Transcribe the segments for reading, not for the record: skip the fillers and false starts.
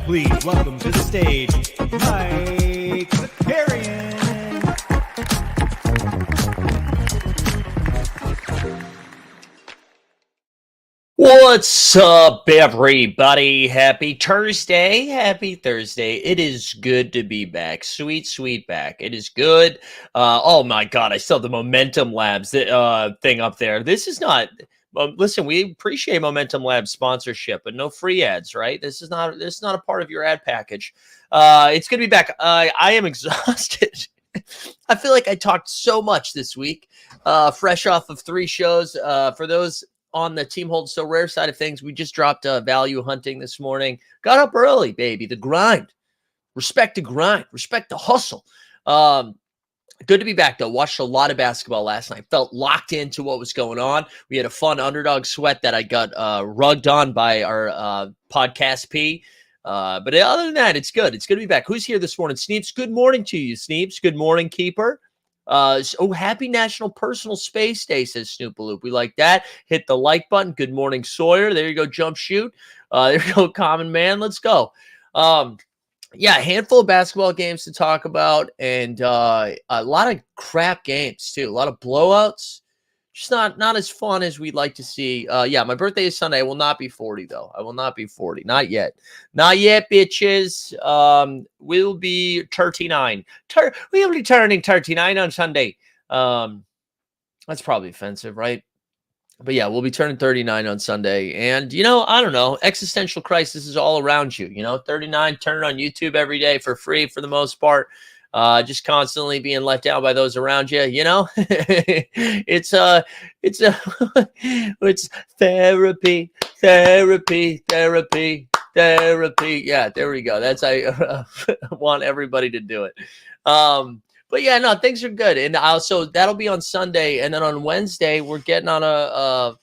Please welcome to the stage, Mike Zakarian. What's up, everybody? Happy Thursday. Happy Thursday. It is good to be back. Sweet, sweet back. It is good. Oh my God, I still have the Momentum Labs thing up there. This is not... listen, we appreciate Momentum Labs sponsorship, but no free ads, right? This is not a part of your ad package. It's good to be back. I am exhausted. I feel like I talked so much this week, fresh off of 3 shows. For those on the Team Hold So Rare side of things, we just dropped Value Hunting this morning. Got up early, baby. The grind. Respect the grind. Respect the hustle. Good to be back, though. Watched a lot of basketball last night. Felt locked into what was going on. We had a fun underdog sweat that I got rugged on by our podcast P. But other than that, it's good. It's good to be back. Who's here this morning? Sneeps, good morning to you, Sneeps. Good morning, Keeper. Happy National Personal Space Day, says Snoopaloop. We like that. Hit the like button. Good morning, Sawyer. There you go, Jump Shoot. There you go, Common Man. Let's go. Yeah, a handful of basketball games to talk about, and a lot of crap games too. A lot of blowouts. Just not as fun as we'd like to see. Yeah, my birthday is Sunday. I will not be 40 though. I will not be 40. Not yet. Not yet, bitches. We'll be 39. We'll be turning 39 on Sunday. That's probably offensive, right? But yeah, we'll be turning 39 on Sunday. And, I don't know, existential crisis is all around you. 39, turn it on YouTube every day for free for the most part. Just constantly being let down by those around you, it's therapy. Yeah, there we go. That's I want everybody to do it. But yeah, no, things are good, and so that'll be on Sunday, and then on Wednesday we're getting on a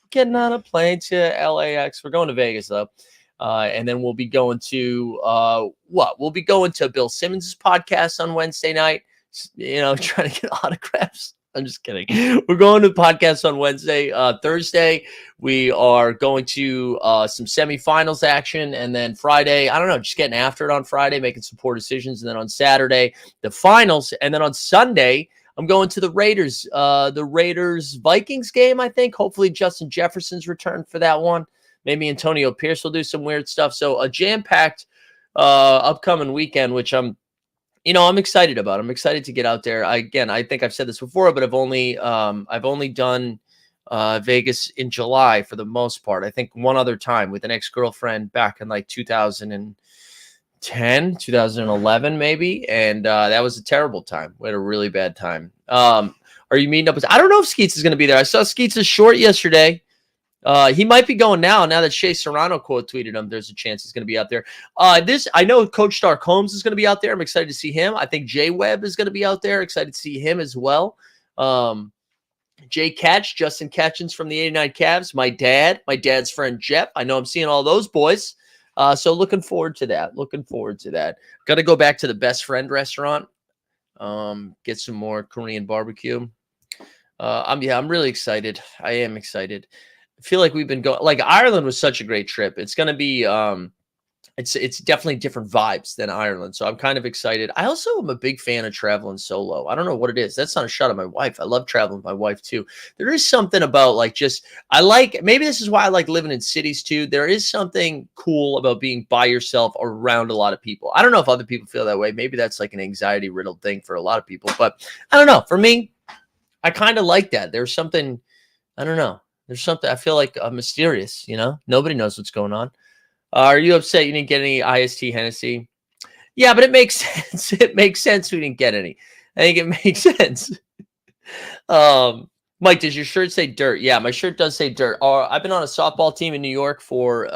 plane to LAX. We're going to Vegas though, and then we'll be going to We'll be going to Bill Simmons' podcast on Wednesday night. Trying to get autographs. I'm just kidding. We're going to the podcast on Wednesday. Thursday, we are going to some semifinals action. And then Friday, I don't know, just getting after it on Friday, making some poor decisions. And then on Saturday, the finals. And then on Sunday, I'm going to the Raiders-Vikings game, I think. Hopefully Justin Jefferson's returned for that one. Maybe Antonio Pierce will do some weird stuff. So a jam-packed upcoming weekend, which I'm excited about. I'm excited to get out there. I think I've said this before, but I've only done Vegas in July for the most part. I think one other time with an ex-girlfriend back in like 2010, 2011 maybe, and that was a terrible time. We had a really bad time. Are you meeting up with? I don't know if Skeets is going to be there. I saw Skeets' short yesterday. He might be going now that Shea Serrano quote tweeted him. There's a chance he's going to be out there. I know Coach Stark Holmes is going to be out there. I'm excited to see him. I think Jay Webb is going to be out there. Excited to see him as well. Jay Catch, Justin Catchins from the 89 Cavs. My dad's friend Jeff. I know I'm seeing all those boys. So looking forward to that. Got to go back to the Best Friend restaurant. Get some more Korean barbecue. I'm really excited. I am excited. I feel like we've been going like Ireland was such a great trip. It's gonna be it's definitely different vibes than Ireland. So I'm kind of excited. I also am a big fan of traveling solo. I don't know what it is. That's not a shot at my wife. I love traveling with my wife too. There is something about like just I like maybe this is why I like living in cities too. There is something cool about being by yourself around a lot of people. I don't know if other people feel that way. Maybe that's like an anxiety riddled thing for a lot of people, but I don't know. For me, I kind of like that. There's something I don't know. There's something I feel like mysterious, you know? Nobody knows what's going on. Are you upset you didn't get any IST Hennessy? Yeah, but it makes sense. It makes sense we didn't get any. I think it makes sense. Mike, does your shirt say dirt? Yeah, my shirt does say dirt. I've been on a softball team in New York for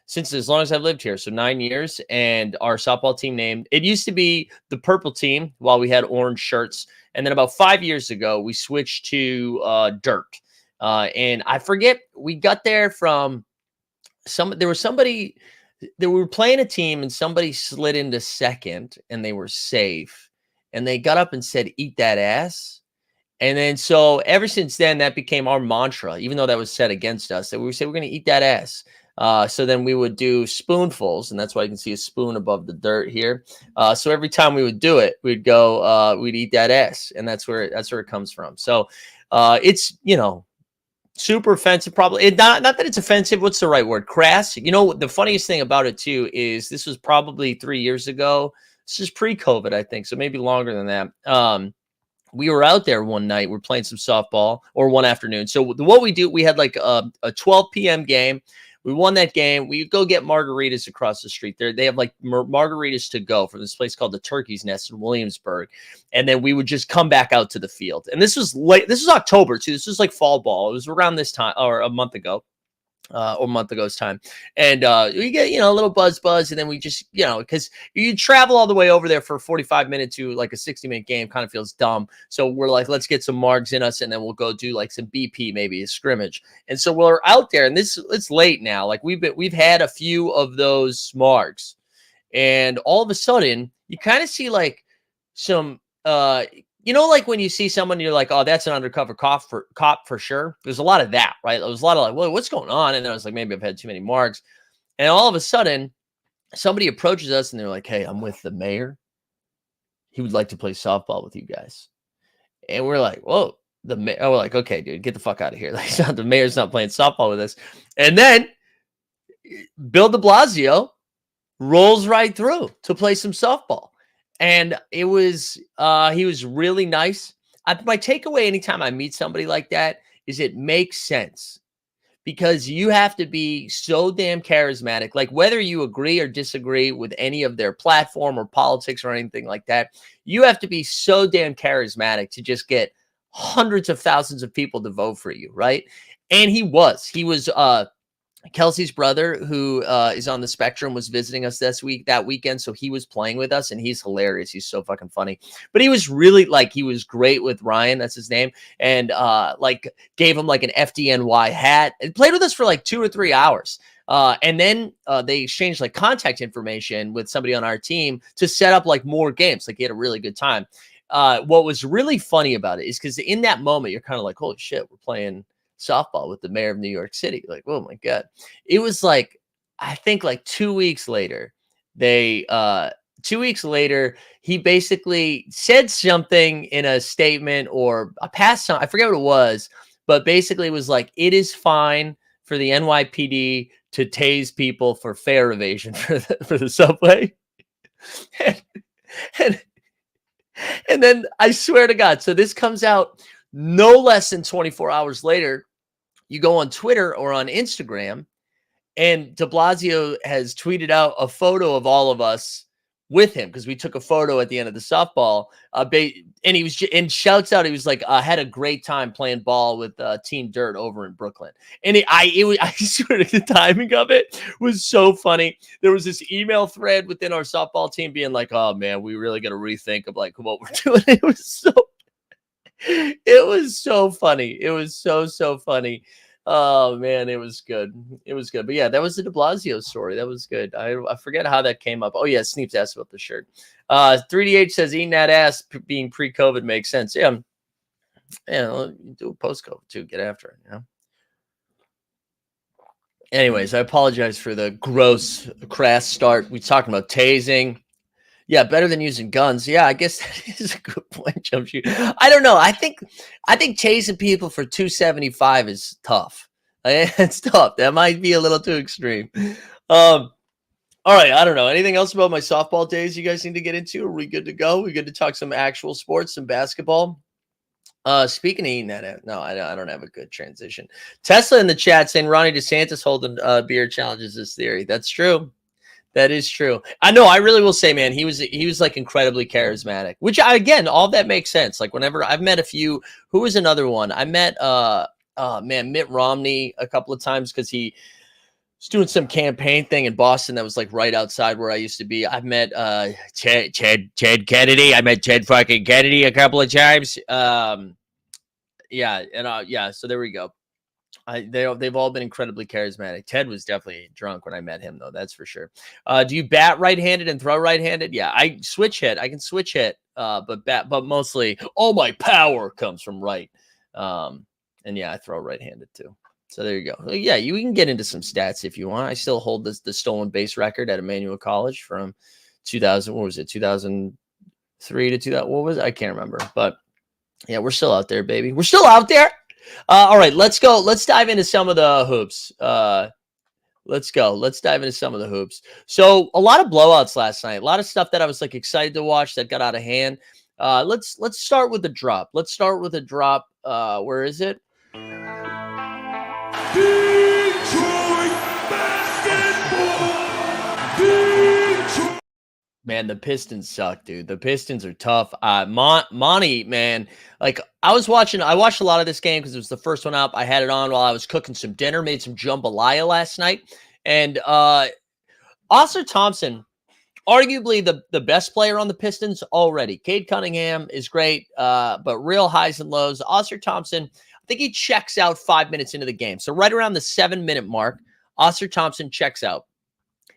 since as long as I've lived here, so 9 years. And our softball team name it used to be the purple team while we had orange shirts, and then about 5 years ago we switched to dirt. And I forget we got there from there was somebody that we were playing a team and somebody slid into second and they were safe and they got up and said eat that ass, and then so ever since then that became our mantra, even though that was said against us, that we would say we're going to eat that ass. So then we would do spoonfuls, and that's why you can see a spoon above the dirt here. So every time we would do it, we'd go we'd eat that ass, and that's where it comes from. So it's super offensive, probably. Not that it's offensive. What's the right word? Crass. You know, the funniest thing about it too is this was probably 3 years ago. This is pre-COVID, I think, so maybe longer than that. We were out there one night. We're playing some softball, or one afternoon. So what we do, we had like a 12 p.m. game. We won that game. We go get margaritas across the street. They have like margaritas to go from this place called the Turkey's Nest in Williamsburg. And then we would just come back out to the field. And this was late. This was October too. This was like fall ball. It was around this time, or a month ago. Or a month ago's time. And we get, a little buzz. And then we just, because you travel all the way over there for 45 minutes to like a 60-minute game kind of feels dumb. So we're like, let's get some margs in us. And then we'll go do like some BP, maybe a scrimmage. And so we're out there, and it's late now. Like we've had a few of those margs, and all of a sudden you kind of see like some, like when you see someone, you're like, oh, that's an undercover cop for sure. There's a lot of that, right? There was a lot of like, well, what's going on? And then I was like, maybe I've had too many marks. And all of a sudden, somebody approaches us and they're like, hey, I'm with the mayor. He would like to play softball with you guys. And we're like, whoa, the mayor. Oh, we're like, okay, dude, get the fuck out of here. Like, the mayor's not playing softball with us. And then Bill de Blasio rolls right through to play some softball. And it was, he was really nice. My takeaway anytime I meet somebody like that is it makes sense, because you have to be so damn charismatic. Like whether you agree or disagree with any of their platform or politics or anything like that, you have to be so damn charismatic to just get hundreds of thousands of people to vote for you, right? And he was Kelsey's brother, who is on the spectrum, was visiting us that weekend. So he was playing with us, and he's hilarious. He's so fucking funny. But he was really he was great with Ryan. That's his name. And gave him like an FDNY hat and played with us for like 2 or 3 hours. And then they exchanged like contact information with somebody on our team to set up like more games. Like he had a really good time. What was really funny about it is because in that moment, you're kind of like, holy shit, we're playing softball with the mayor of New York City. Like, oh my God. It was like, I think like 2 weeks later, 2 weeks later, he basically said something in a statement or a past song. I forget what it was, but basically it was like, it is fine for the NYPD to tase people for fare evasion for the subway. and then I swear to God, so this comes out no less than 24 hours later. You go on Twitter or on Instagram, and de Blasio has tweeted out a photo of all of us with him, because we took a photo at the end of the softball. And he was and shouts out, he was like, had a great time playing ball with Team Dirt over in Brooklyn. And I swear the timing of it was so funny. There was this email thread within our softball team being like, oh man, we really got to rethink of like what we're doing. It was so funny. It was so funny. Oh man, it was good. It was good. But yeah, that was the de Blasio story. That was good. I forget how that came up. Oh yeah, Sneeps asked about the shirt. 3DH says eating that ass being pre-COVID makes sense. Yeah. do a post-COVID too. Get after it, you know? Anyways, I apologize for the gross, crass start. We talking about tasing. Yeah, better than using guns. Yeah, I guess that is a good point, Jump Shoot. I don't know. I think tasing people for 275 is tough. It's tough. That might be a little too extreme. All right, I don't know. Anything else about my softball days you guys need to get into? Are we good to go? We good to talk some actual sports, some basketball? Speaking of eating that, no, I don't have a good transition. Tesla in the chat saying Ronnie DeSantis holding beer challenges this theory. That's true. That is true. I know. I really will say, man, he was like incredibly charismatic, which again, all that makes sense. Like whenever I've met a few, who was another one? I met, Mitt Romney a couple of times because he was doing some campaign thing in Boston that was like right outside where I used to be. I've met Ted Kennedy. I met Ted fucking Kennedy a couple of times. Yeah, and yeah, so there we go. They've all been incredibly charismatic. Ted was definitely drunk when I met him, though. That's for sure. Do you bat right-handed and throw right-handed? Yeah, I switch hit. I can switch hit, but mostly all my power comes from right. And yeah, I throw right-handed too. So there you go. Yeah, you can get into some stats if you want. I still hold the stolen base record at Emmanuel College from 2000. What was it? 2003 to 2000. What was it? I can't remember. But yeah, we're still out there, baby. We're still out there. All right, let's go. Let's dive into some of the hoops. Let's go. Let's dive into some of the hoops. So a lot of blowouts last night. A lot of stuff that I was like excited to watch that got out of hand. Let's start with the drop. Let's start with a drop. Where is it? Detroit basketball. Man, the Pistons suck, dude. The Pistons are tough. Monty, man, like I watched a lot of this game because it was the first one up. I had it on while I was cooking some dinner, made some jambalaya last night. And Ausar Thompson, arguably the best player on the Pistons already. Cade Cunningham is great, but real highs and lows. Ausar Thompson, I think he checks out 5 minutes into the game. So right around the 7-minute mark, Ausar Thompson checks out.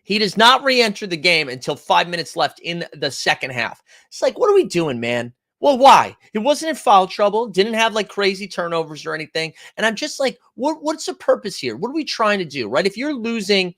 He does not re-enter the game until 5 minutes left in the second half. It's like, what are we doing, man? Well, why? He wasn't in foul trouble, didn't have like crazy turnovers or anything. And I'm just like, what's the purpose here? What are we trying to do, right? If you're losing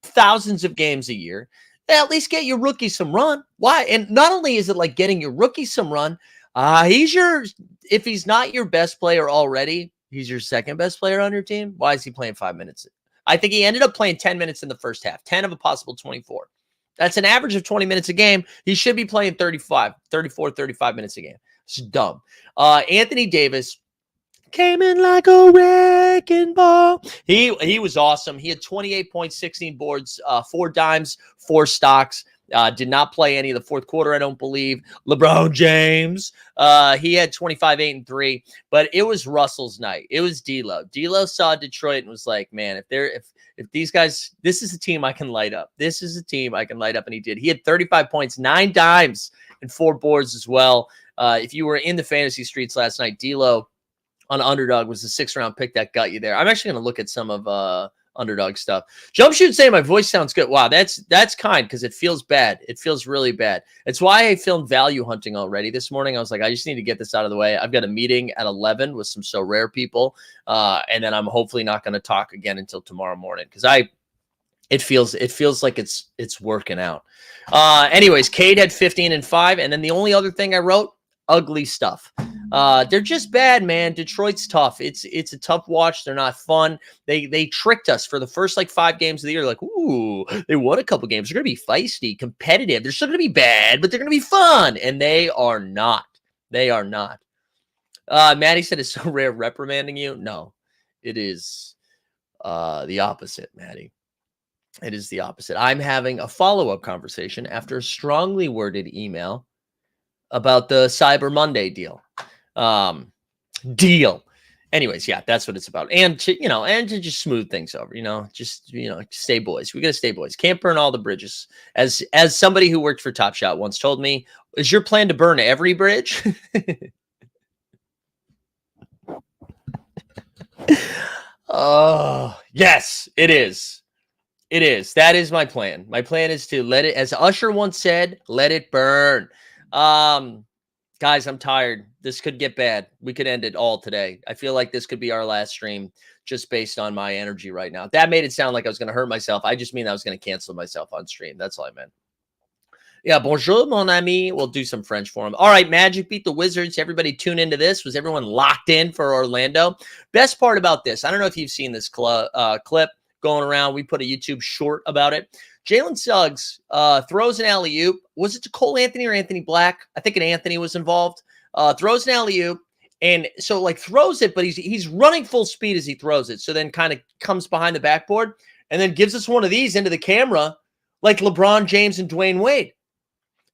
thousands of games a year, at least get your rookie some run. Why? And not only is it like getting your rookie some run, if he's not your best player already, he's your second best player on your team. Why is he playing 5 minutes? I think he ended up playing 10 minutes in the first half, 10 of a possible 24. That's an average of 20 minutes a game. He should be playing 34, 35 minutes a game. It's dumb. Anthony Davis came in like a wrecking ball. He was awesome. He had 28 points, 16 boards, 4 dimes, 4 stocks. Did not play any of the fourth quarter, I don't believe. LeBron James, he had 25, 8, and 3. But it was Russell's night. It was D'Lo. D'Lo saw Detroit and was like, man, if these guys, this is a team I can light up. This is a team I can light up, and he did. He had 35 points, 9 dimes, and 4 boards as well. If you were in the fantasy streets last night, D'Lo on Underdog was the 6th-round pick that got you there. I'm actually going to look at some of Underdog stuff. Jump Shoot saying my voice sounds good. Wow, that's kind because it feels bad. It feels really bad. It's why I filmed value hunting already this morning. I was like, I just need to get this out of the way. I've got a meeting at 11 with some So Rare people, and then I'm hopefully not going to talk again until tomorrow morning because it feels like it's working out. Anyways, Cade had 15 and 5, and then the only other thing I wrote, ugly stuff. They're just bad, man. Detroit's tough. It's a tough watch. They're not fun. They tricked us for the first like 5 games of the year. Like, ooh, they won a couple games. They're gonna be feisty, competitive. They're still gonna be bad, but they're gonna be fun. And they are not. They are not. Maddie said it's So Rare reprimanding you. No, it is the opposite, Maddie. It is the opposite. I'm having a follow-up conversation after a strongly worded email about the Cyber Monday deal. Anyways, yeah, that's what it's about. And to just smooth things over, just stay boys. We got to stay boys. Can't burn all the bridges. As somebody who worked for Top Shot once told me, is your plan to burn every bridge? Oh, yes, it is. It is. That is my plan. My plan is to let it, as Usher once said, let it burn. God, Guys, I'm tired. This could get bad. We could end it all today. I feel like this could be our last stream just based on my energy right now. That made it sound like I was going to hurt myself. I just mean I was going to cancel myself on stream. That's all I meant. Yeah, bonjour, mon ami. We'll do some French for him. All right, Magic beat the Wizards. Everybody tune into this. Was everyone locked in for Orlando? Best part about this, I don't know if you've seen this clip going around. We put a YouTube short about it. Jalen Suggs throws an alley-oop. Was it to Cole Anthony or Anthony Black? I think an Anthony was involved. Throws an alley-oop. And so, like, throws it, but he's running full speed as he throws it. So then kind of comes behind the backboard and then gives us one of these into the camera like LeBron James and Dwayne Wade.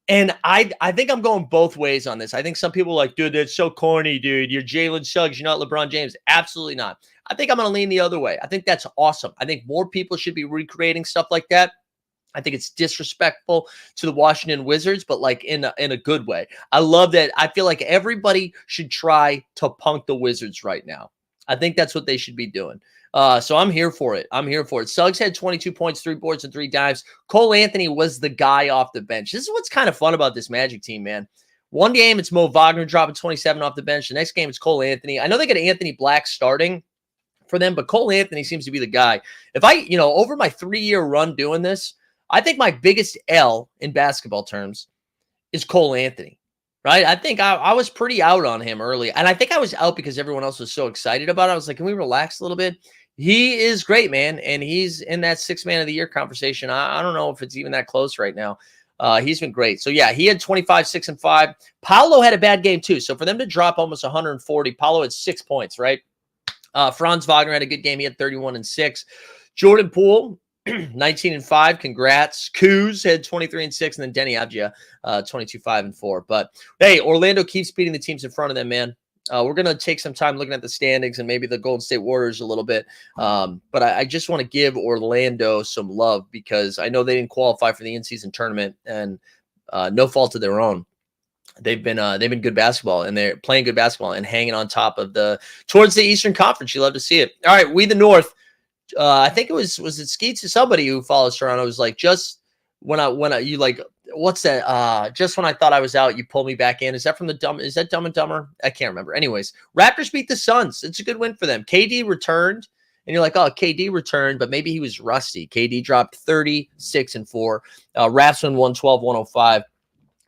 And I think I'm going both ways on this. I think some people are like, dude, that's so corny, dude. You're Jalen Suggs. You're not LeBron James. Absolutely not. I think I'm going to lean the other way. I think that's awesome. I think more people should be recreating stuff like that. I think it's disrespectful to the Washington Wizards, but like in a good way. I love that. I feel like everybody should try to punk the Wizards right now. I think that's what they should be doing. So I'm here for it. I'm here for it. Suggs had 22 points, 3 boards, and 3 dives. Cole Anthony was the guy off the bench. This is what's kind of fun about this Magic team, man. One game, it's Mo Wagner dropping 27 off the bench. The next game, it's Cole Anthony. I know they got Anthony Black starting for them, but Cole Anthony seems to be the guy. If I, over my 3-year run doing this, I think my biggest L in basketball terms is Cole Anthony. Right? I think I was pretty out on him early. And I think I was out because everyone else was so excited about it. I was like, can we relax a little bit? He is great, man. And he's in that 6th man of the year conversation. I don't know if it's even that close right now. He's been great. So, yeah, he had 25, 6, and 5. Paolo had a bad game, too. So, for them to drop almost 140, Paolo had 6 points, right? Franz Wagner had a good game. He had 31 and 6. Jordan Poole, 19 and 5. Congrats. Kuz had 23 and 6, and then Denny Avdia, 22, 5 and 4. But hey, Orlando keeps beating the teams in front of them, man. We're going to take some time looking at the standings and maybe the Golden State Warriors a little bit. But I just want to give Orlando some love because I know they didn't qualify for the in-season tournament, and no fault of their own. They've been good basketball, and they're playing good basketball and hanging on top of towards the Eastern Conference. You love to see it. All right, we the North. I think it was it Skeets or somebody who follows Toronto was like, just when I you like, what's that? Just when I thought I was out, you pulled me back in. Is that Dumb and Dumber? I can't remember. Anyways, Raptors beat the Suns. It's a good win for them. KD returned, and you're like, oh, KD returned, but maybe he was rusty. KD dropped 36 and 4. Raps won 112-105.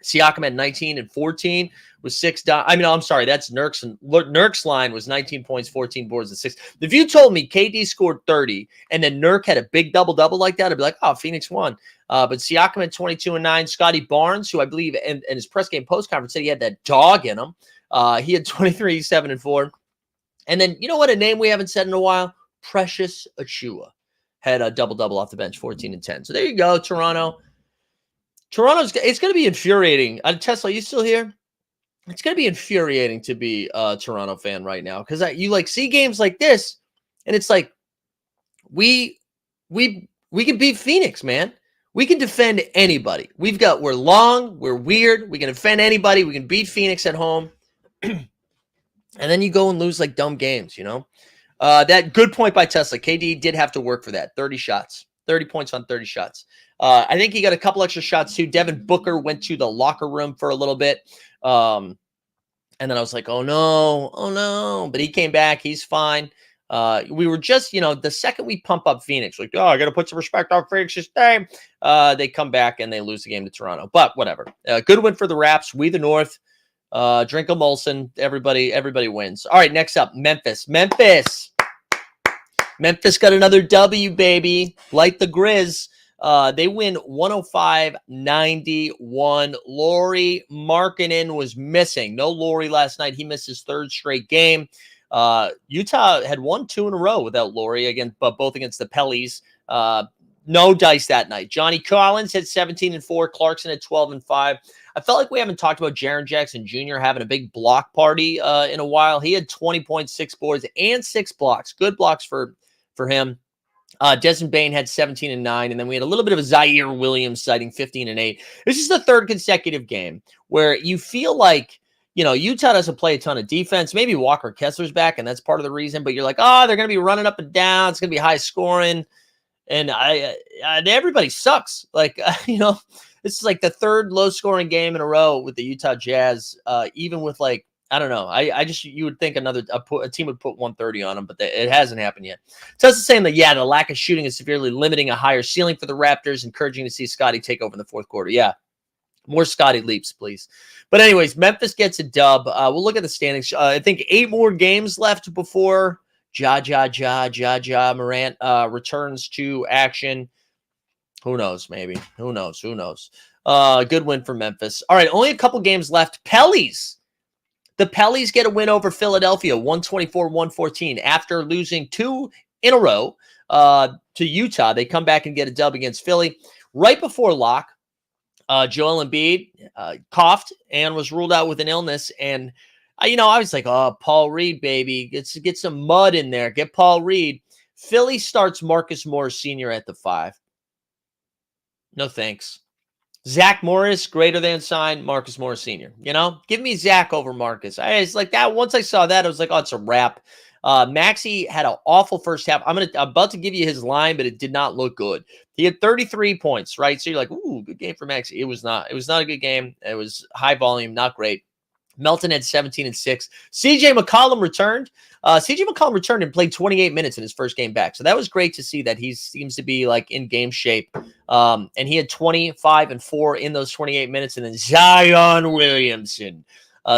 Siakam had 19 and 14 with 6. I'm sorry, that's Nurk's. And Nurk's line was 19 points, 14 boards, and 6. If you told me KD scored 30 and then Nurk had a big double-double like that, I'd be like, oh, Phoenix won. But Siakam had 22 and 9. Scotty Barnes, who I believe in his press game post-conference said he had that dog in him. He had 23, 7 and 4. And then, you know what, a name we haven't said in a while? Precious Achiuwa had a double-double off the bench, 14 and 10. So there you go, Toronto. It's going to be infuriating. Tesla, you still here? It's going to be infuriating to be a Toronto fan right now because you see games like this, and it's like we can beat Phoenix, man. We can defend anybody. We're long, we're weird. We can defend anybody. We can beat Phoenix at home, and then you go and lose like dumb games. That good point by Tesla. KD did have to work for that. 30 shots, 30 points on 30 shots. I think he got a couple extra shots too. Devin Booker went to the locker room for a little bit. And then I was like, oh no. But he came back. He's fine. We were just, the second we pump up Phoenix, like, oh, I got to put some respect on Phoenix's name. They come back and they lose the game to Toronto. But whatever. Good win for the Raps. We the North. Drink a Molson. Everybody wins. All right, next up, Memphis. Memphis got another W, baby. Like the Grizz. They win 105-91. Lauri Markkanen was missing. No Lauri last night. He missed his 3rd straight game. Utah had won 2 in a row without Lauri, but both against the Pellies. No dice that night. Johnny Collins had 17 and 4. Clarkson had 12 and 5. I felt like we haven't talked about Jaren Jackson Jr. having a big block party in a while. He had 20.6 boards and 6 blocks. Good blocks for him. Desmond Bane had 17 and 9, and then we had a little bit of a Zaire Williams sighting 15 and 8. This is the 3rd consecutive game where you feel like, Utah doesn't play a ton of defense. Maybe Walker Kessler's back, and that's part of the reason, but you're like, oh, they're going to be running up and down. It's going to be high scoring. and everybody sucks. Like this is like the third low scoring game in a row with the Utah Jazz. Even with like I don't know, I just you would think a team would put 130 on them, but it hasn't happened yet. So it's saying that the lack of shooting is severely limiting a higher ceiling for the Raptors, encouraging to see Scotty take over in the fourth quarter. Yeah. More Scotty leaps, please. But anyways, Memphis gets a dub. We'll look at the standings. I think 8 more games left before Ja Morant returns to action. Who knows? Maybe. Who knows? Good win for Memphis. All right, only a couple games left. Pellies. The Pellies get a win over Philadelphia, 124-114. After losing 2 in a row to Utah, they come back and get a dub against Philly. Right before lock, Joel Embiid coughed and was ruled out with an illness. And, I was like, oh, Paul Reed, baby. Get some mud in there. Get Paul Reed. Philly starts Marcus Morris Sr. at the 5. No thanks. Zach Morris, greater than sign, Marcus Morris Sr. Give me Zach over Marcus. It's like that. Once I saw that, I was like, oh, it's a wrap. Maxey had an awful first half. I'm about to give you his line, but it did not look good. He had 33 points, right? So you're like, ooh, good game for Maxey. It was not a good game. It was high volume, not great. Melton had 17 and 6. CJ McCollum returned. And played 28 minutes in his first game back. So that was great to see that he seems to be like in game shape. And he had 25 and 4 in those 28 minutes. And then Zion Williamson.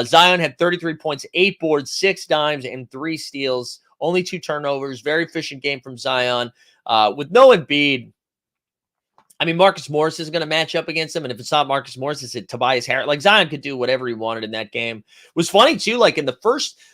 Zion had 33 points, 8 boards, 6 dimes, and 3 steals. Only 2 turnovers. Very efficient game from Zion. With no Embiid, Marcus Morris is going to match up against him. And if it's not Marcus Morris, it's Tobias Harris. Like, Zion could do whatever he wanted in that game. It was funny, too. Like, in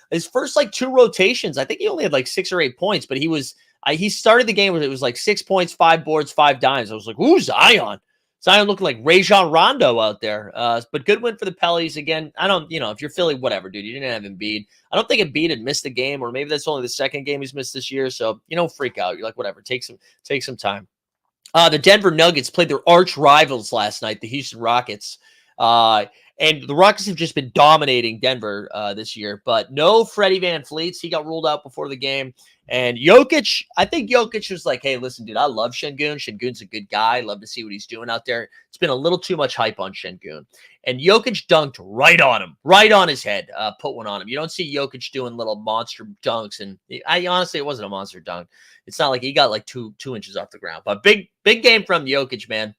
his first, like, 2 rotations, I think he only had, like, 6 or 8 points. But he started the game where it was, like, 6 points, 5 boards, 5 dimes. I was like, ooh, Zion. Zion looking like Rajon Rondo out there. But good win for the Pellies. Again, if you're Philly, whatever, dude. You didn't have Embiid. I don't think Embiid had missed a game, or maybe that's only the second game he's missed this year. So you don't freak out. You're like, whatever. Take some time. The Denver Nuggets played their arch rivals last night, the Houston Rockets. And the Rockets have just been dominating Denver this year. But no Freddie VanVleet. He got ruled out before the game. And Jokic, I think Jokic was like, hey, listen, dude, I love Şengün. Şengün's a good guy. Love to see what he's doing out there. It's been a little too much hype on Şengün. And Jokic dunked right on him, right on his head, put one on him. You don't see Jokic doing little monster dunks. And honestly, it wasn't a monster dunk. It's not like he got like two inches off the ground. But big game from Jokic, man.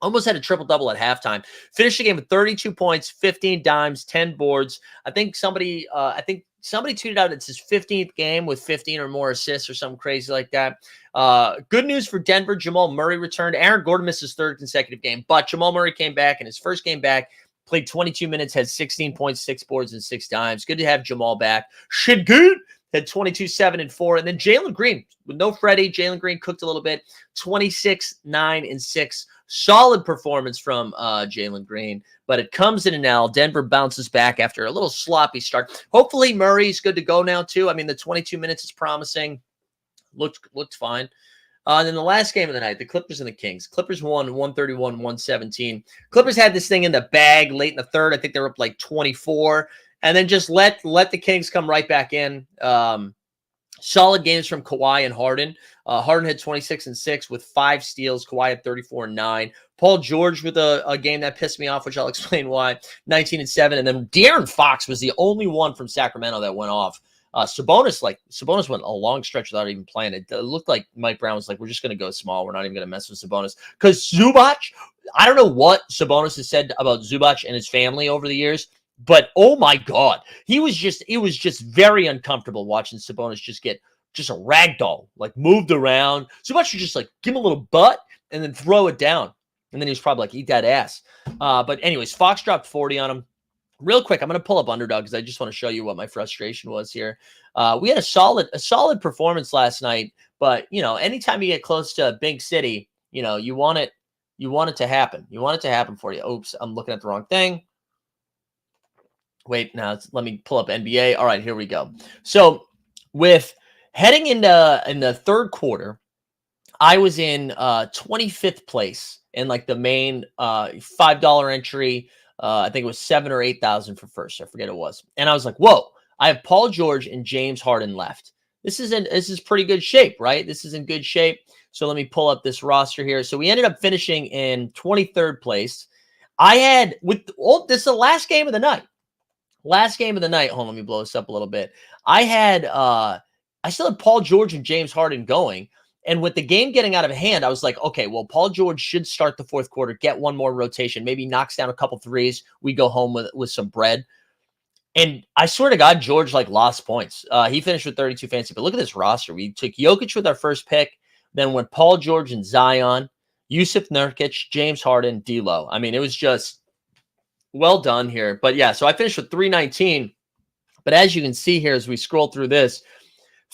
Almost had a triple-double at halftime. Finished the game with 32 points, 15 dimes, 10 boards. I think somebody tweeted out it's his 15th game with 15 or more assists or something crazy like that. Good news for Denver. Jamal Murray returned. Aaron Gordon missed his 3rd consecutive game, but Jamal Murray came back in his first game back, played 22 minutes, had 16 points, 6 boards, and 6 dimes. Good to have Jamal back. Şengün had 22, 7, and 4. And then Jalen Green, with no Freddie, Jalen Green cooked a little bit, 26, 9, and 6. Solid performance from Jalen Green, but it comes in an L. Denver bounces back after a little sloppy start. Hopefully Murray's good to go now, too. The 22 minutes is promising. Looked fine. And then the last game of the night, the Clippers and the Kings. Clippers won 131-117. Clippers had this thing in the bag late in the third. I think they were up like 24. And then just let the Kings come right back in. Solid games from Kawhi and Harden. Harden had 26 and 6 with 5 steals. Kawhi had 34 and 9. Paul George with a game that pissed me off, which I'll explain why, 19 and 7. And then De'Aaron Fox was the only one from Sacramento that went off. Sabonis went a long stretch without even playing. It looked like Mike Brown was like, we're just going to go small. We're not even going to mess with Sabonis. Because Zubac, I don't know what Sabonis has said about Zubac and his family over the years, but oh my God, it was just very uncomfortable watching Sabonis just get just a ragdoll, like moved around. Zubac should just like give him a little butt and then throw it down. And then he was probably like, eat that ass. But anyways, Fox dropped 40 on him. Real quick, I'm going to pull up Underdog because I just want to show you what my frustration was here. We had a solid performance last night, but anytime you get close to a big city, you want it to happen. You want it to happen for you. Oops, I'm looking at the wrong thing. Wait, now let me pull up NBA. All right, here we go. So with heading in the third quarter, I was in 25th place in like the main $5 entry. I think it was 7,000 or 8,000 for first. I forget it was. And I was like, whoa, I have Paul George and James Harden left. this is pretty good shape, right? This is in good shape. So let me pull up this roster here. So we ended up finishing in 23rd place. I had with all this is the last game of the night. Last game of the night. Hold on, let me blow this up a little bit. I still had Paul George and James Harden going. And with the game getting out of hand, I was like, okay, well, Paul George should start the fourth quarter, get one more rotation, maybe knocks down a couple threes. We go home with some bread. And I swear to God, George like lost points. He finished with 32 fantasy. But look at this roster. We took Jokic with our first pick, then went Paul George and Zion, Yusuf Nurkic, James Harden, D'Lo. I mean, it was just well done here. But yeah, so I finished with 319. But as you can see here, as we scroll through this,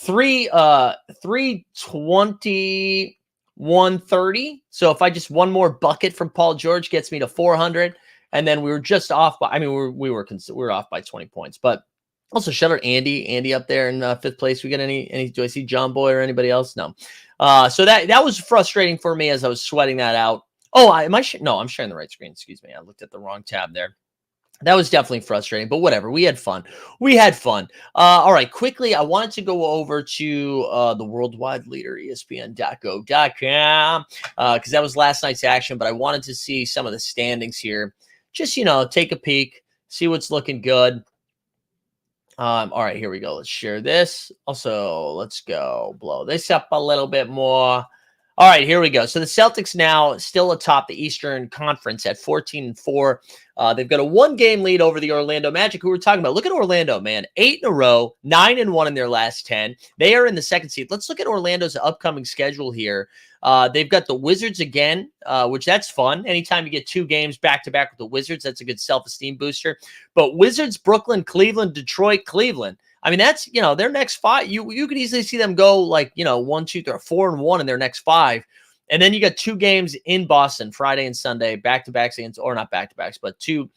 320, 130. So if I just one more bucket from Paul George gets me to 400. And then we were just off by, I mean, we were off by 20 points, but also shout out Andy up there in fifth place. We got any, do I see John Boy or anybody else? No. So that was frustrating for me as I was sweating that out. Oh, no, I'm sharing the right screen. Excuse me. I looked at the wrong tab there. That was definitely frustrating, but whatever. We had fun. All right, quickly, I wanted to go over to the worldwide leader, ESPN.go.com, because that was last night's action, but I wanted to see some of the standings here. Just, take a peek, see what's looking good. All right, here we go. Let's share this. Also, let's go blow this up a little bit more. All right, here we go. So the Celtics now still atop the Eastern Conference at 14-4. They've got a one-game lead over the Orlando Magic, who we're talking about. Look at Orlando, man. 8 in a row, 9-1 in their last 10. They are in the second seed. Let's look at Orlando's upcoming schedule here. They've got the Wizards again, which that's fun. Anytime you get 2 games back-to-back with the Wizards, that's a good self-esteem booster. But Wizards, Brooklyn, Cleveland, Detroit, Cleveland. I mean, that's, their next 5. You could easily see them go like, 1, 2, 3, 4-1 in their next 5. And then you got 2 games in Boston, Friday and Sunday, back-to-backs against, or not back-to-backs, but two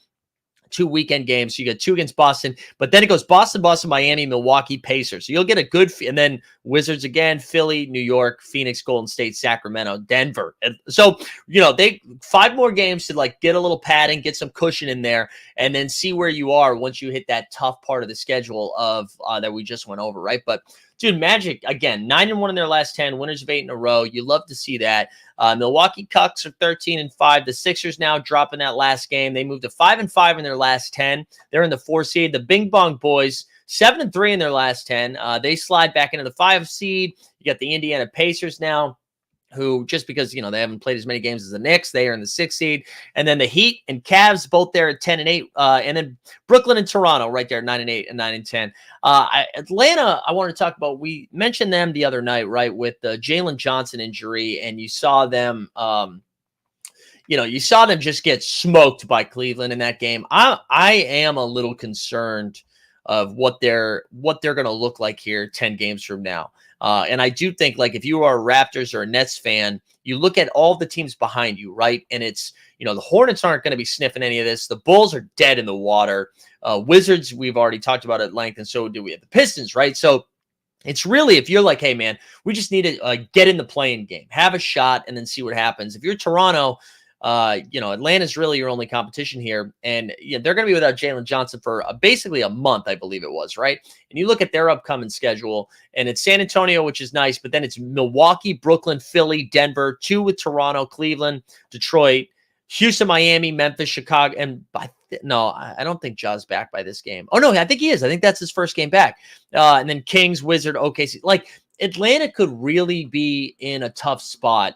weekend games. So you got 2 against Boston, but then it goes Boston, Miami, Milwaukee, Pacers. So you'll get a good, and then Wizards again, Philly, New York, Phoenix, Golden State, Sacramento, Denver. And so, they 5 more games to like get a little padding, get some cushion in there, and then see where you are once you hit that tough part of the schedule of that we just went over, right? But dude, Magic, again, 9-1 in their last 10, winners of 8 in a row. You love to see that. Milwaukee Bucks are 13-5. The Sixers now dropping that last game. They moved to 5-5 in their last 10. They're in the 4 seed. The Bing Bong Boys, 7-3 in their last 10. They slide back into the 5 seed. You got the Indiana Pacers now, who just because, they haven't played as many games as the Knicks, they are in the 6th seed. And then the Heat and Cavs both there at 10-8. And then Brooklyn and Toronto right there, 9-8 and 9-10. Atlanta, I want to talk about, we mentioned them the other night, right, with the Jalen Johnson injury, and you saw them, you saw them just get smoked by Cleveland in that game. I am a little concerned of what they're going to look like here 10 games from now. And I do think, like, if you are a Raptors or a Nets fan, you look at all the teams behind you, right? And it's, the Hornets aren't going to be sniffing any of this. The Bulls are dead in the water. Wizards, we've already talked about at length, and so do we have the Pistons, right? So it's really, if you're like, hey, man, we just need to get in the playing game, have a shot, and then see what happens. If you're Toronto, Atlanta's really your only competition here. And they're going to be without Jalen Johnson for basically a month, I believe it was, right? And you look at their upcoming schedule, and it's San Antonio, which is nice, but then it's Milwaukee, Brooklyn, Philly, Denver, 2 with Toronto, Cleveland, Detroit, Houston, Miami, Memphis, Chicago, and I don't think Ja's back by this game. Oh, no, I think he is. I think that's his first game back. And then Kings, Wizard, OKC. Like, Atlanta could really be in a tough spot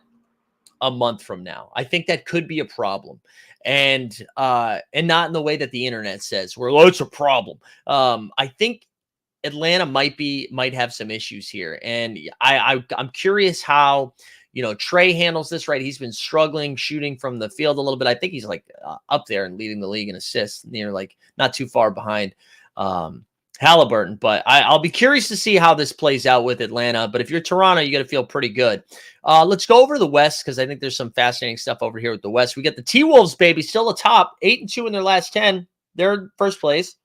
a month from now. I think that could be a problem. And not in the way that the internet says, well, it's a problem. I think Atlanta might have some issues here. And I'm curious how, Trey handles this, right? He's been struggling shooting from the field a little bit. I think he's like up there and leading the league in assists, near like not too far behind Halliburton. But I'll be curious to see how this plays out with Atlanta. But if you're Toronto, you got to feel pretty good. Let's go over to the West, because I think there's some fascinating stuff over here with the West. We got the T-Wolves, baby, still atop, 8-2 in their last 10. They're in first place.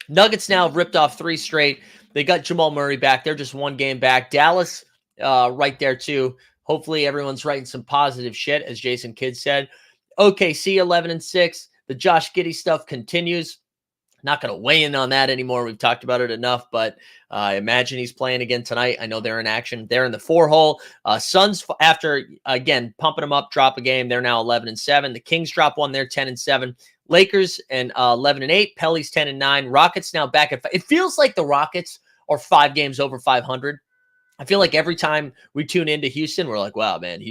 Nuggets now have ripped off 3 straight. They got Jamal Murray back. They're just 1 game back. Dallas right there too. Hopefully everyone's writing some positive shit, as Jason Kidd said. OKC 11-6. The Josh Giddey stuff continues. Not going to weigh in on that anymore. We've talked about it enough, but I imagine he's playing again tonight. I know they're in action. They're in the 4-hole. Suns, after, again, pumping them up, drop a game. They're now 11-7. The Kings drop one. They're 10-7. Lakers and 11-8. Pelly's 10-9. Rockets now back at. It feels like the Rockets are 5 games over 500. I feel like every time we tune into Houston, we're like, wow, man,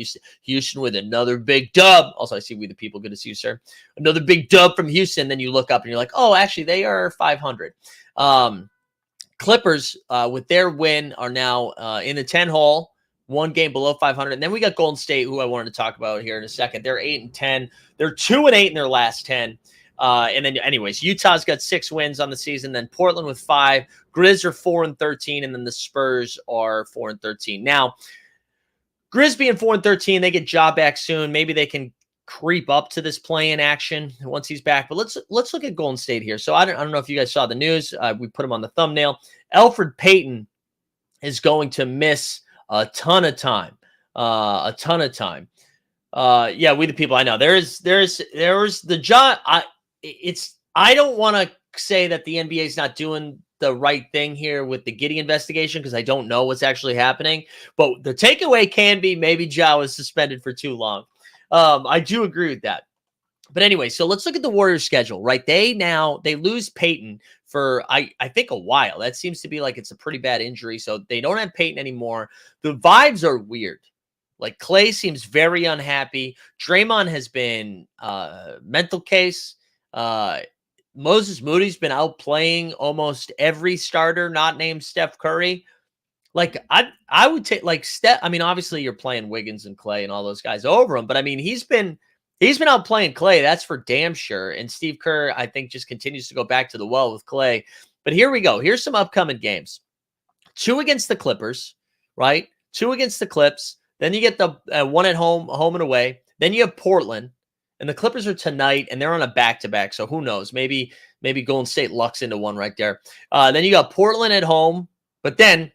Houston with another big dub. Also, I see We the People. Good to see you, sir. Another big dub from Houston. Then you look up and you're like, oh, actually, they are 500. Clippers, with their win, are now in the 10-hole, 1 game below 500. And then we got Golden State, who I wanted to talk about here in a second. They're 8-10. They're 2-8 in their last 10. And then, anyways, Utah's got 6 wins on the season. Then Portland with 5. Grizz are 4-13, and then the Spurs are 4-13. Now, Grizz being 4-13, they get Ja back soon. Maybe they can creep up to this play-in action once he's back. But let's look at Golden State here. So I don't know if you guys saw the news. We put him on the thumbnail. Elfrid Payton is going to miss a ton of time. Yeah, We the People. I know there's the Ja. I don't want to say that the NBA is not doing the right thing here with the Giddey investigation because I don't know what's actually happening. But the takeaway can be maybe Ja was suspended for too long. I do agree with that. But anyway, so let's look at the Warriors' schedule, right? They lose Payton for, I think, a while. That seems to be like it's a pretty bad injury. So they don't have Payton anymore. The vibes are weird. Like Clay seems very unhappy. Draymond has been mental case. Moses Moody's been out playing almost every starter not named Steph Curry. Like I would take like Steph. I mean, obviously you're playing Wiggins and Clay and all those guys over him, but I mean he's been out playing Clay. That's for damn sure. And Steve Kerr, I think, just continues to go back to the well with Clay. But here we go. Here's some upcoming games: 2 against the Clippers, right? 2 against the Clips. Then you get the 1 at home and away. Then you have Portland. And the Clippers are tonight, and they're on a back-to-back, so who knows? Maybe Golden State lucks into one right there. Then you got Portland at home, but then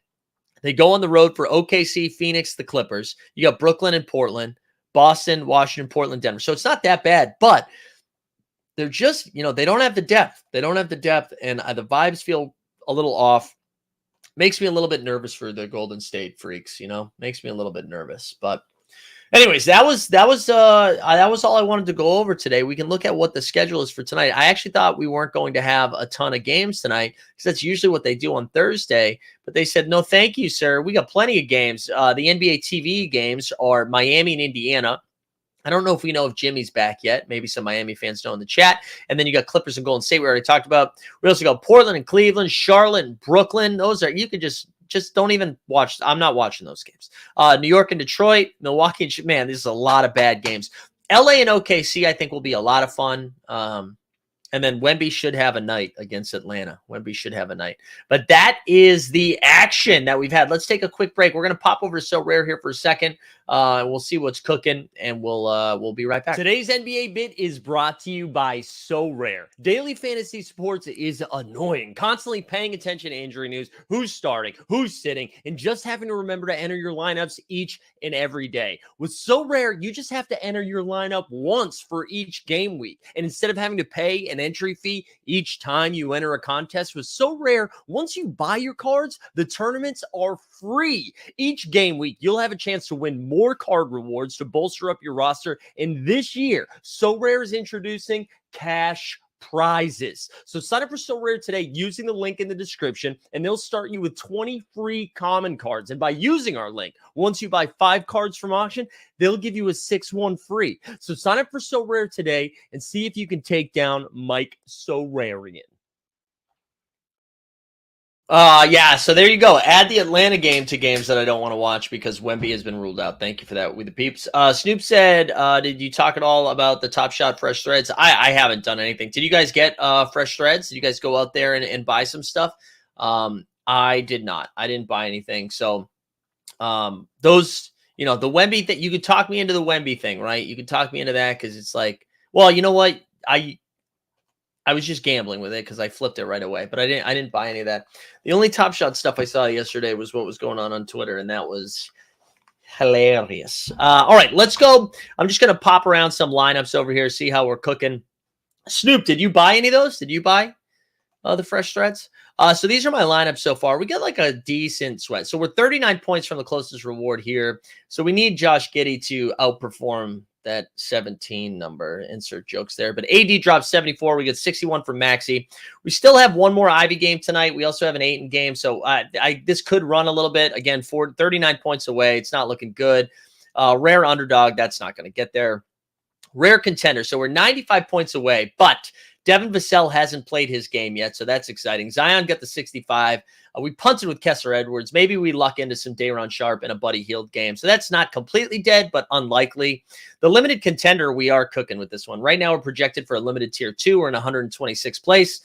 they go on the road for OKC, Phoenix, the Clippers. You got Brooklyn and Portland, Boston, Washington, Portland, Denver. So it's not that bad, but they're just, they don't have the depth. They don't have the depth, and the vibes feel a little off. Makes me a little bit nervous for the Golden State freaks, Makes me a little bit nervous, but anyways, that was all I wanted to go over today. We can look at what the schedule is for tonight. I actually thought we weren't going to have a ton of games tonight because that's usually what they do on Thursday. But they said, no, thank you, sir. We got plenty of games. The NBA TV games are Miami and Indiana. I don't know if Jimmy's back yet. Maybe some Miami fans know in the chat. And then you got Clippers and Golden State we already talked about. We also got Portland and Cleveland, Charlotte and Brooklyn. Those are, you could just don't even watch. I'm not watching those games. New York and Detroit, Milwaukee. Man, this is a lot of bad games. LA and OKC, I think, will be a lot of fun. And then Wemby should have a night against Atlanta. Wemby should have a night. But that is the action that we've had. Let's take a quick break. We're going to pop over to So Rare here for a second. We'll see what's cooking, and we'll be right back. Today's NBA Bit is brought to you by So Rare. Daily fantasy sports is annoying. Constantly paying attention to injury news, who's starting, who's sitting, and just having to remember to enter your lineups each and every day. With So Rare, you just have to enter your lineup once for each game week. And instead of having to pay an entry fee each time you enter a contest with So Rare, once you buy your cards, the tournaments are free. Each game week, you'll have a chance to win more card rewards to bolster up your roster. And this year, So Rare is introducing cash prizes. So sign up for So Rare today using the link in the description, and they'll start you with 20 free common cards. And by using our link, once you buy 5 cards from auction, they'll give you a 6th one free. So sign up for So Rare today and see if you can take down Mike Sorarian. Yeah, so there you go. Add the Atlanta game to games that I don't want to watch because Wemby has been ruled out. Thank you for that, with the peeps. Snoop said, did you talk at all about the Top Shot Fresh Threads? I haven't done anything. Did you guys get Fresh Threads? Did you guys go out there and buy some stuff? I did not. I didn't buy anything. So those, the Wemby thing, you could talk me into the Wemby thing, right? You could talk me into that because it's like, well, you know what? I was just gambling with it because I flipped it right away, but I didn't buy any of that. The only Top Shot stuff I saw yesterday was what was going on Twitter, and that was hilarious. All right, let's go. I'm just going to pop around some lineups over here, see how we're cooking. Snoop, did you buy any of those? Did you buy? the fresh threads. So these are my lineups so far. We get like a decent sweat. So we're 39 points from the closest reward here. So we need Josh Giddey to outperform that 17 number. Insert jokes there. But AD drops 74. We get 61 from Maxey. We still have one more Ivy game tonight. We also have an Ayton game. So this could run a little bit. Again, 39 points away. It's not looking good. Rare underdog. That's not going to get there. Rare contender. So we're 95 points away. But Devin Vassell hasn't played his game yet, so that's exciting. Zion got the 65. We punted with Kessler Edwards. Maybe we luck into some Day'Ron Sharpe and a Buddy Hield game. So that's not completely dead, but unlikely. The limited contender, we are cooking with this one. Right now, we're projected for a limited tier 2. We're in 126th place.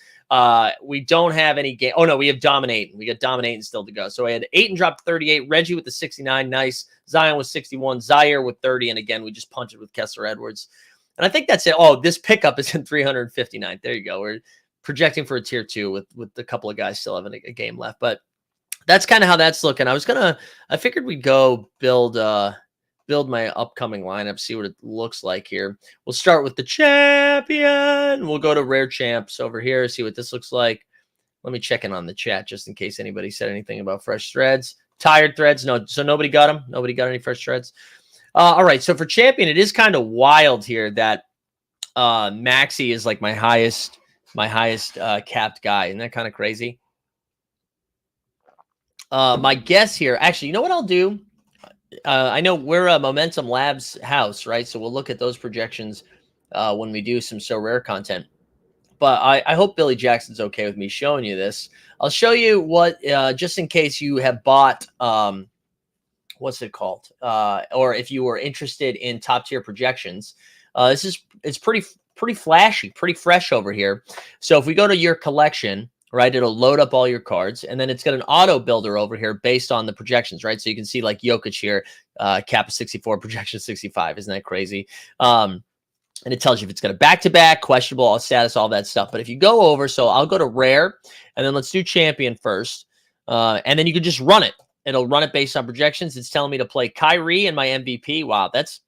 We don't have any game. Oh, no, we have Dominating. We got Dominating still to go. So I had Ayton drop 38. Reggie with the 69. Nice. Zion with 61. Zaire with 30. And again, we just punted with Kessler Edwards. And I think that's it. Oh, this pickup is in 359. There you go. We're projecting for a tier 2 with a couple of guys still having a game left. But that's kind of how that's looking. I figured we'd go build my upcoming lineup, see what it looks like here. We'll start with the champion. We'll go to rare champs over here, see what this looks like. Let me check in on the chat just in case anybody said anything about fresh threads. Tired threads. No, so nobody got them. Nobody got any fresh threads. All right, so for champion, it is kind of wild here that Maxey is like my highest capped guy. Isn't that kind of crazy? My guess here, actually, you know what I'll do? I know we're a Momentum Labs house, right? So we'll look at those projections when we do some So Rare content. But I hope Billy Jackson's okay with me showing you this. I'll show you what, just in case you have bought... what's it called? Or if you were interested in top tier projections, it's pretty flashy, pretty fresh over here. So if we go to your collection, right, it'll load up all your cards, and then it's got an auto builder over here based on the projections, right? So you can see like Jokic here, cap 64, projection 65. Isn't that crazy? And it tells you if it's got a back-to-back, questionable, all status, all that stuff. But if you go over, so I'll go to rare, and then let's do champion first, and then you can just run it. It'll run it based on projections. It's telling me to play Kyrie and my MVP. Wow, this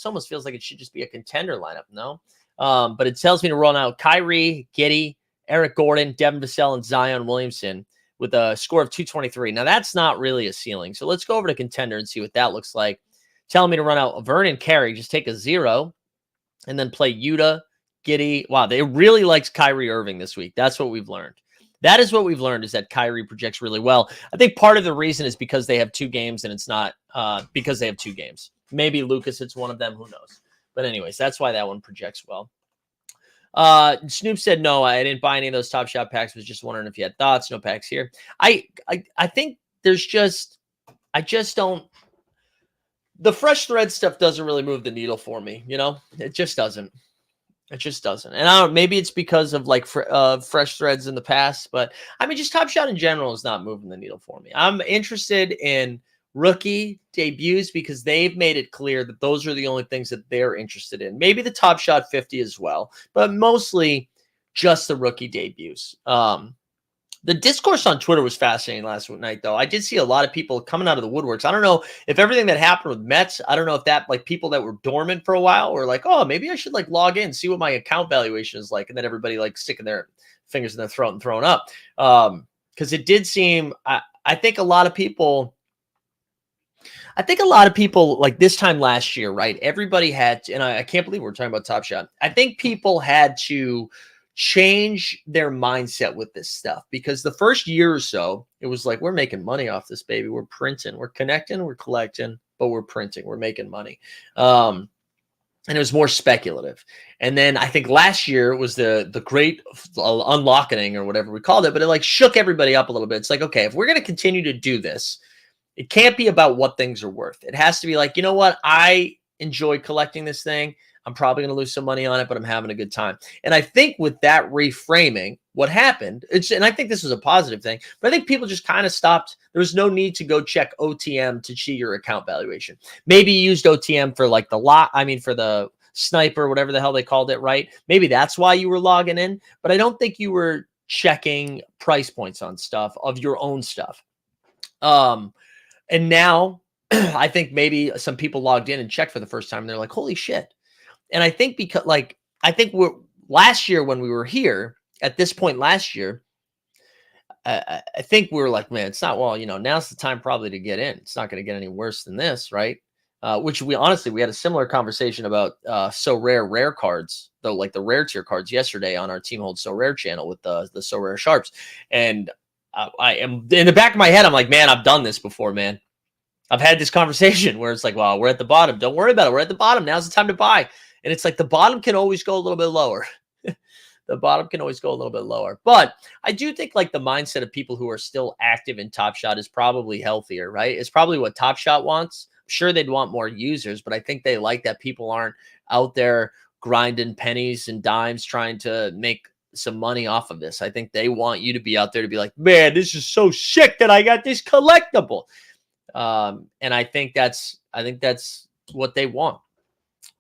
almost feels like it should just be a contender lineup, no? But it tells me to run out Kyrie, Giddey, Eric Gordon, Devin Vassell, and Zion Williamson with a score of 223. Now, that's not really a ceiling. So let's go over to contender and see what that looks like. Telling me to run out Vernon Carey, just take a 0, and then play Yuta, Giddey. Wow, they really liked Kyrie Irving this week. That's what we've learned. That is what we've learned, is that Kyrie projects really well. I think part of the reason is because they have 2 games, and it's not because they have 2 games. Maybe Lucas, it's one of them. Who knows? But anyways, that's why that one projects well. Snoop said, no, I didn't buy any of those Top Shot packs. Was just wondering if you had thoughts. No packs here. I think there's just, I just don't, the fresh thread stuff doesn't really move the needle for me. You know, it just doesn't. It just doesn't. And I don't, maybe it's because of like fresh threads in the past, but I mean, just Top Shot in general is not moving the needle for me. I'm interested in rookie debuts because they've made it clear that those are the only things that they're interested in. Maybe the Top Shot 50 as well, but mostly just the rookie debuts. The discourse on Twitter was fascinating last night, though. I did see a lot of people coming out of the woodworks. I don't know if everything that happened with Mets, I don't know if that, like, people that were dormant for a while were like, oh, maybe I should, like, log in, see what my account valuation is like, and then everybody, like, sticking their fingers in their throat and throwing up. Because it did seem, I think a lot of people, like this time last year, right, everybody had to, and I can't believe we're talking about Top Shot. I think people had to change their mindset with this stuff, because the first year or so, it was like, we're making money off this, baby. We're printing, we're connecting, we're collecting, but we're printing, we're making money. And it was more speculative. And then I think last year was the great unlocking, or whatever we called it, but it like shook everybody up a little bit. It's like, okay, if we're going to continue to do this, it can't be about what things are worth. It has to be like, you know what? I enjoy collecting this thing. I'm probably going to lose some money on it, but I'm having a good time. And I think with that reframing, what happened, and I think this was a positive thing, but I think people just kind of stopped. There was no need to go check OTM to see your account valuation. Maybe you used OTM for like for the sniper, whatever the hell they called it, right? Maybe that's why you were logging in, but I don't think you were checking price points on stuff of your own stuff. And now I think maybe some people logged in and checked for the first time, and they're like, holy shit. And I think because, like, we're last year when we were here at this point last year, I think we were like, man, it's not, well, now's the time probably to get in. It's not going to get any worse than this, right? Which we honestly, we had a similar conversation about so rare cards, though, like the rare tier cards yesterday on our Team Hold So Rare channel with the so rare sharps. And I am in the back of my head, I'm like, man, I've done this before, man. I've had this conversation where it's like, well, we're at the bottom. Don't worry about it. We're at the bottom. Now's the time to buy. And it's like the bottom can always go a little bit lower. The bottom can always go a little bit lower. But I do think like the mindset of people who are still active in Top Shot is probably healthier, right? It's probably what Top Shot wants. I'm sure they'd want more users, but I think they like that people aren't out there grinding pennies and dimes trying to make some money off of this. I think they want you to be out there to be like, man, this is so sick that I got this collectible. And I think that's what they want.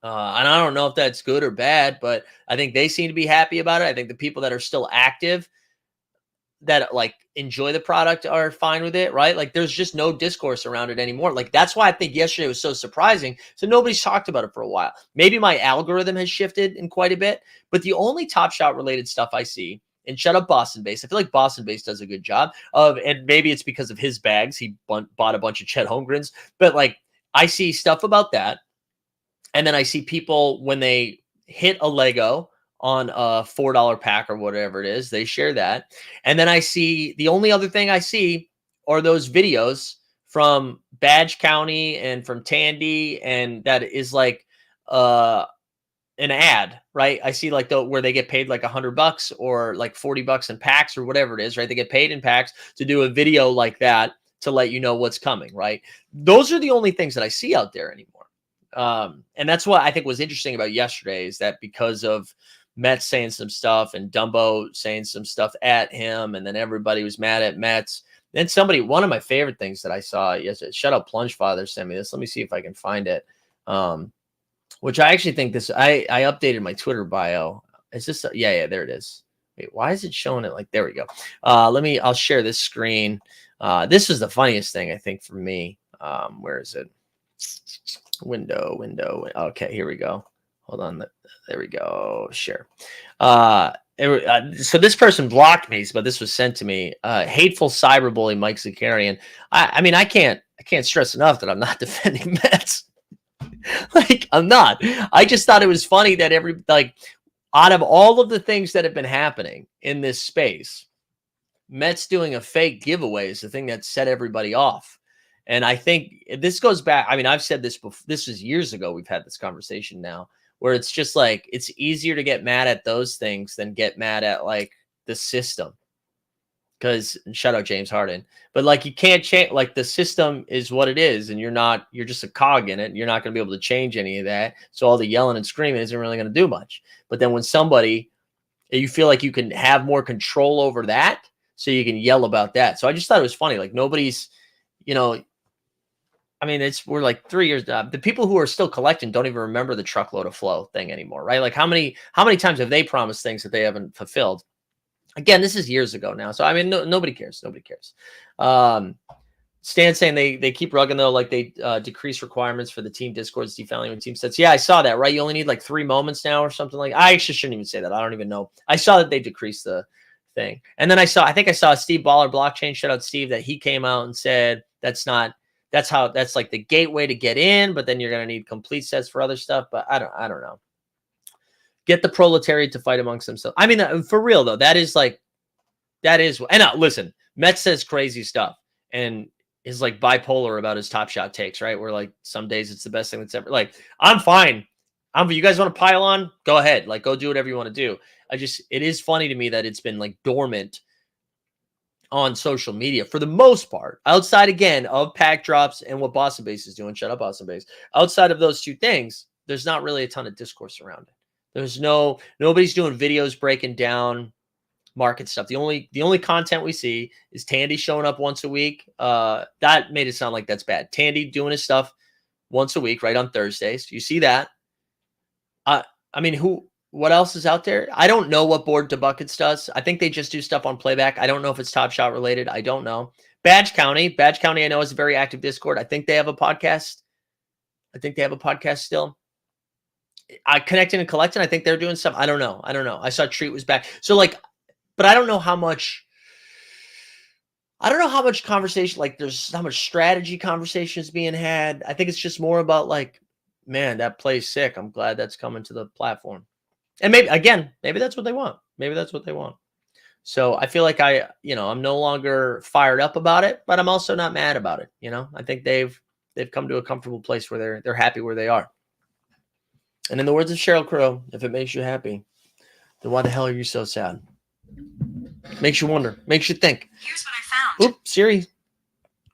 And I don't know if that's good or bad, but I think they seem to be happy about it. I think the people that are still active, that like enjoy the product, are fine with it, right? Like there's just no discourse around it anymore. Like that's why I think yesterday was so surprising. So nobody's talked about it for a while. Maybe my algorithm has shifted in quite a bit, but the only Top Shot related stuff I see, and shut up Boston Base. I feel like Boston Base does a good job of, and maybe it's because of his bags. He bought a bunch of Chet Holmgrens, but like I see stuff about that. And then I see people when they hit a Lego on a $4 pack or whatever it is, they share that. And then I see the only other thing I see are those videos from Badge County and from Tandy, and that is like an ad, right? I see like where they get paid like $100 or like $40 in packs or whatever it is, right? They get paid in packs to do a video like that to let you know what's coming, right? Those are the only things that I see out there anymore. And that's what I think was interesting about yesterday, is that because of Mets saying some stuff and Dumbo saying some stuff at him, and then everybody was mad at Mets. Then one of my favorite things that I saw yesterday, Shut Up Plunge Father sent me this. Let me see if I can find it. Which I actually think I updated my Twitter bio. Is this, yeah, there it is. Wait, why is it showing it like, there we go. I'll share this screen. This is the funniest thing, I think, for me. Where is it? Window. Okay, here we go. Hold on. There we go. Share. So this person blocked me, but this was sent to me. Hateful cyberbully Mike Zakarian. I mean, I can't stress enough that I'm not defending Mets. Like, I'm not. I just thought it was funny that out of all of the things that have been happening in this space, Mets doing a fake giveaway is the thing that set everybody off. And I think this goes back. I mean, I've said this before. This was years ago. We've had this conversation now, where it's just like, it's easier to get mad at those things than get mad at like the system. Because, shout out James Harden, but like, you can't change, like, the system is what it is, and you're just a cog in it, and you're not going to be able to change any of that. So all the yelling and screaming isn't really going to do much. But then when you feel like you can have more control over that, so you can yell about that. So I just thought it was funny. Like, nobody's, I mean, we're like 3 years. The people who are still collecting don't even remember the truckload of flow thing anymore, right? Like, how many times have they promised things that they haven't fulfilled? Again, this is years ago now. So, I mean, nobody cares. Nobody cares. Stan saying they keep rugging, though, like they decrease requirements for the team discords, devaluing team sets. Yeah, I saw that, right? You only need like 3 moments now or something like. I actually shouldn't even say that. I don't even know. I saw that they decreased the thing. And then I think I saw Steve Baller Blockchain, shout out Steve, that he came out and said that's like the gateway to get in, but then you're going to need complete sets for other stuff. But I don't know. Get the proletariat to fight amongst themselves. I mean, for real, though, and listen, Mets says crazy stuff and is like bipolar about his Top Shot takes, right? Where like some days it's the best thing that's ever, like, I'm fine. You guys want to pile on? Go ahead. Like, go do whatever you want to do. It is funny to me that it's been like dormant on social media for the most part, outside again of pack drops and what Boston Base is doing. Shut up, Boston Base. Outside of those two things, there's not really a ton of discourse around it. Nobody's doing videos breaking down market stuff. The only content we see is Tandy showing up once a week. That made it sound like that's bad. Tandy doing his stuff once a week, right, on Thursdays. You see that? I mean, what else is out there? I don't know what Board to Buckets does. I think they just do stuff on playback. I don't know if it's Top Shot related. I don't know. Badge County, I know, is a very active Discord. I think they have a podcast. Still. Connecting and Collecting, I think they're doing stuff. I don't know. I saw Treat was back. So like, but I don't know how much I don't know how much conversation, like there's how much strategy conversation is being had. I think it's just more about like, man, that play's sick. I'm glad that's coming to the platform. And maybe again, maybe that's what they want. Maybe that's what they want. So I feel like I'm no longer fired up about it, but I'm also not mad about it. I think they've come to a comfortable place where they're happy where they are. And in the words of Sheryl Crow, if it makes you happy, then why the hell are you so sad? Makes you wonder, makes you think. Here's what I found. Oops, Siri.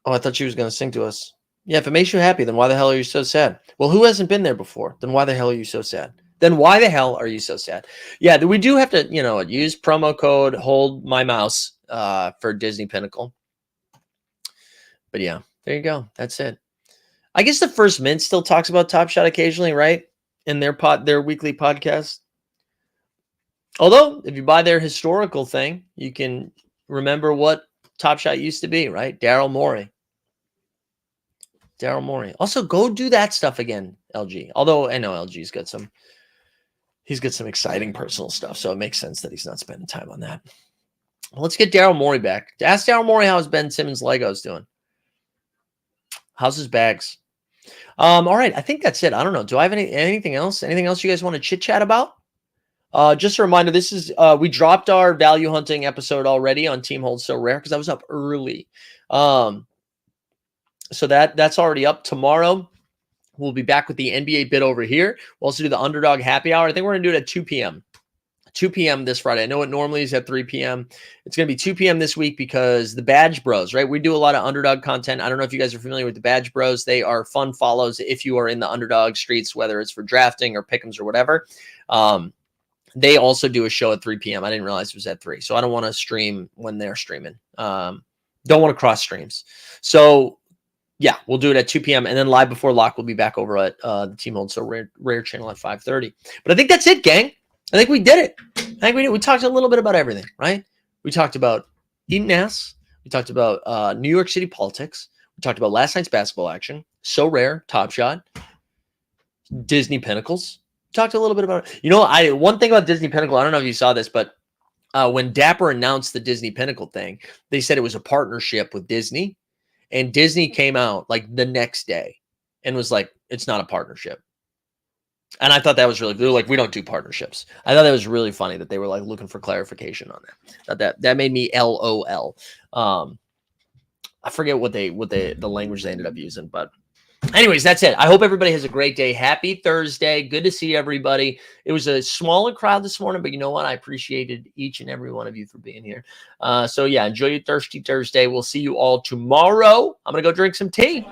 Oh, I thought she was going to sing to us. Yeah, if it makes you happy, then why the hell are you so sad? Well, who hasn't been there before? Then why the hell are you so sad? Then why the hell are you so sad? Yeah, we do have to, use promo code Hold My Mouse for Disney Pinnacle. But yeah, there you go. That's it. I guess the First Mint still talks about Top Shot occasionally, right? In their weekly podcast. Although, if you buy their historical thing, you can remember what Top Shot used to be, right? Daryl Morey. Also, go do that stuff again, LG. Although I know LG's got some exciting personal stuff, so it makes sense that he's not spending time on that. Well, let's get Daryl Morey back. Ask Daryl Morey how's Ben Simmons Legos doing. How's his bags? All right, I think that's it. I don't know. Do I have anything else? Anything else you guys want to chit chat about? Just a reminder, this is we dropped our value hunting episode already on Team Hold So Rare because I was up early. So that's already up. Tomorrow we'll be back with the NBA bit over here. We'll also do the Underdog Happy Hour. I think we're going to do it at 2 p.m. 2 p.m. this Friday. I know it normally is at 3 p.m. It's going to be 2 p.m. this week because the Badge Bros, right? We do a lot of Underdog content. I don't know if you guys are familiar with the Badge Bros. They are fun follows if you are in the Underdog streets, whether it's for drafting or pick'ems or whatever. They also do a show at 3 p.m. I didn't realize it was at 3. So I don't want to stream when they're streaming. Don't want to cross streams. So yeah, we'll do it at 2 p.m. And then live before lock, we'll be back over at the Team Hold So Rare channel at 5:30. But I think that's it, gang. I think we did it. We talked a little bit about everything, right? We talked about eating ass. We talked about New York City politics. We talked about last night's basketball action. So Rare, Top Shot, Disney Pinnacles. We talked a little bit about it. One thing about Disney Pinnacle, I don't know if you saw this, but when Dapper announced the Disney Pinnacle thing, they said it was a partnership with Disney. And Disney came out like the next day and was like, it's not a partnership. And I thought that was really, they were like, we don't do partnerships. I thought that was really funny that they were like looking for clarification on that. That made me LOL. I forget what the language they ended up using, but anyways, that's it. I hope everybody has a great day. Happy Thursday. Good to see everybody. It was a smaller crowd this morning, but you know what? I appreciated each and every one of you for being here. So yeah, enjoy your Thirsty Thursday. We'll see you all tomorrow. I'm going to go drink some tea.